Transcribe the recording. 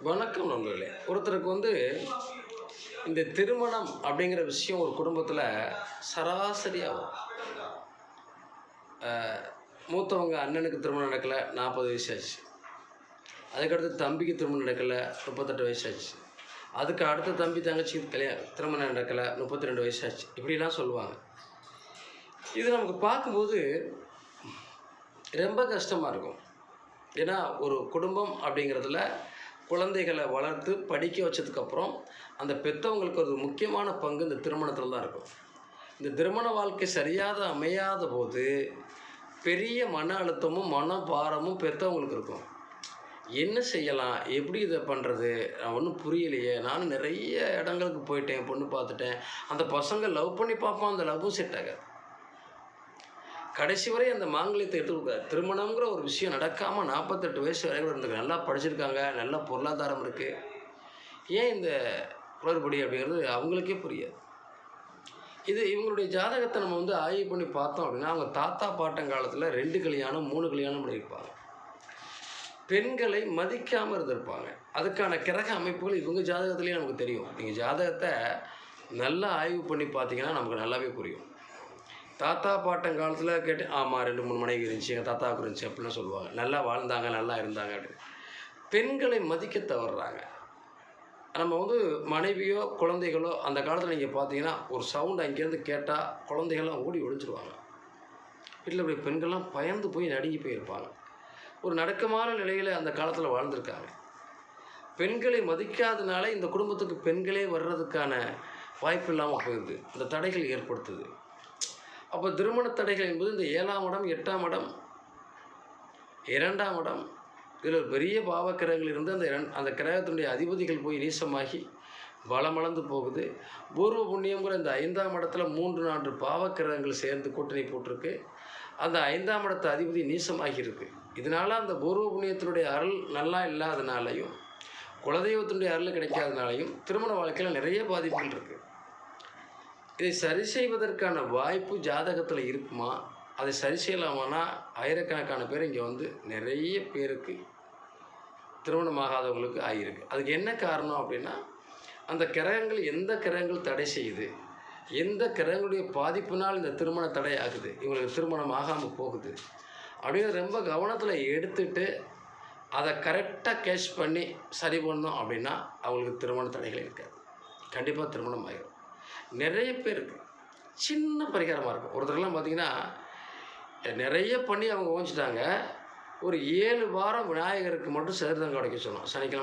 வணக்கம் நண்பர்களே. ஒருத்தருக்கு இந்த திருமணம் அப்படிங்கிற விஷயம் ஒரு குடும்பத்தில் சராசரியா வரும். மூத்தவங்க அண்ணனுக்கு திருமணம் நடக்கல, 40 வயசு ஆச்சு. அதுக்கடுத்து தம்பிக்கு திருமணம் நடக்கல, 38 வயசு ஆச்சு. அதுக்கு அடுத்த தம்பி தங்கச்சிக்கு திருமணம் நடக்கல, 32 வயசு ஆச்சு. இப்படிலாம் சொல்லுவாங்க. இது நமக்கு பார்க்கும்போது ரொம்ப கஷ்டமாக இருக்கும். ஏன்னா ஒரு குடும்பம் அப்படிங்கிறதுல குழந்தைகளை வளர்த்து படிக்க வச்சதுக்கப்புறம் அந்த பெற்றவங்களுக்கு ஒரு முக்கியமான பங்கு இந்த திருமணத்தில் தான் இருக்கும். இந்த திருமண வாழ்க்கை சரியாக அமையாத போது பெரிய மன அழுத்தமும் மனபாரமும் பெற்றவங்களுக்கு இருக்கும். என்ன செய்யலாம், எப்படி இதை பண்ணுறது, நான் ஒன்றும் புரியலையே, நானும் நிறைய இடங்களுக்கு போயிட்டேன், பொண்ணு பார்த்துட்டேன், அந்த பசங்க லவ் பண்ணி பார்ப்பான், அந்த லவ்வும் செட் ஆகாது. கடைசி வரை அந்த மாங்கல்யத்தை எடுத்துருக்காரு. திருமணங்கிற ஒரு விஷயம் நடக்காமல் 48 வயசு வரைக்கும் இருந்துருக்கு. நல்லா படிச்சிருக்காங்க, நல்ல பொருளாதாரம் இருக்குது. ஏன் இந்த குளறுபடி அப்படிங்கிறது அவங்களுக்கே புரியாது. இது இவங்களுடைய ஜாதகத்தை நம்ம ஆய்வு பண்ணி பார்த்தோம் அப்படின்னா, அவங்க தாத்தா பாட்டங்காலத்தில் 2 கல்யாணம் 3 கல்யாணம் பண்ணியிருப்பாங்க. பெண்களை மதிக்காமல் இருந்திருப்பாங்க. அதுக்கான கிரக அமைப்புகள் இவங்க ஜாதகத்துலேயே நமக்கு தெரியும். நீங்கள் ஜாதகத்தை நல்லா ஆய்வு பண்ணி பார்த்தீங்கன்னா நமக்கு நல்லாவே புரியும். தாத்தா பாட்டங்காலத்தில் கேட்டு ஆமாம் 2-3 மனைவி இருந்துச்சு, எங்கள் தாத்தாவுக்கு இருந்துச்சு அப்படிலாம் சொல்லுவாங்க. நல்லா வாழ்ந்தாங்க, நல்லா இருந்தாங்க அப்படின்னு. பெண்களை மதிக்க தவறுறாங்க. நம்ம மனைவியோ குழந்தைகளோ அந்த காலத்தில் நீங்கள் பார்த்தீங்கன்னா ஒரு சவுண்ட் அங்கேருந்து கேட்டால் குழந்தைகள்லாம் ஓடி ஒழிஞ்சிருவாங்க. வீட்டில் இப்படி பெண்கள்லாம் பயந்து போய் நடுங்கி போயிருப்பாங்க. ஒரு நடுக்கமான நிலையில் அந்த காலத்தில் வாழ்ந்திருக்காங்க. பெண்களை மதிக்காதனால இந்த குடும்பத்துக்கு பெண்களே வர்றதுக்கான வாய்ப்பு இல்லாமல் போயிடுது. இந்த தடைகள் ஏற்படுத்துது. அப்போ திருமண தடைகள் என்பது இந்த 7ஆம் இடம், 8ஆம் இடம், 2ஆம் இடம், இதில் ஒரு பெரிய பாவக்கிரகங்கள் இருந்து அந்த கிரகத்தினுடைய அதிபதிகள் போய் நீசமாகி பலமளந்து போகுது. பூர்வ புண்ணியங்கிற இந்த 5ஆம் இடத்துல 3-4 பாவக்கிரகங்கள் சேர்ந்து கூட்டணி போட்டிருக்கு. அந்த 5ஆம் இடத்து அதிபதி நீசமாகி இருக்கு. இதனால் அந்த பூர்வ புண்ணியத்தினுடைய அருள் நல்லா இல்லாதனாலையும் குலதெய்வத்தினுடைய அருள் கிடைக்காதனாலையும் திருமண வாழ்க்கையில் நிறைய பாதிப்புகள் இருக்குது. இதை சரி செய்வதற்கான வாய்ப்பு ஜாதகத்தில் இருக்குமா, அதை சரி செய்யலாமான்னா ஆயிரக்கணக்கான பேர் இங்கே நிறைய பேருக்கு திருமணமாகாதவங்களுக்கு ஆகியிருக்கு. அதுக்கு என்ன காரணம் அப்படின்னா, அந்த கிரகங்கள் எந்த கிரகங்கள் தடை செய்யுது, எந்த கிரகங்களுடைய பாதிப்பினால் இந்த திருமண தடை ஆகுது, இவங்களுக்கு திருமணம் ஆகாமல் போகுது அப்படின்னு ரொம்ப கவனத்தில் எடுத்துட்டு அதை கரெக்டாக கேஷ் பண்ணி சரி பண்ணோம் அப்படின்னா அவங்களுக்கு திருமண தடைகள் இருக்காது. கண்டிப்பாக திருமணம் ஆகிடும். நிறைய பேருக்கு சின்ன பரிகாரமாக இருக்கும். ஒருத்தரெல்லாம் பார்த்திங்கன்னா நிறைய பண்ணி அவங்க ஓஞ்சிட்டாங்க. ஒரு 7 வாரம் விநாயகருக்கு மட்டும் சரிதங்க உடைக்க சொன்னோம். சனிக்கிழமை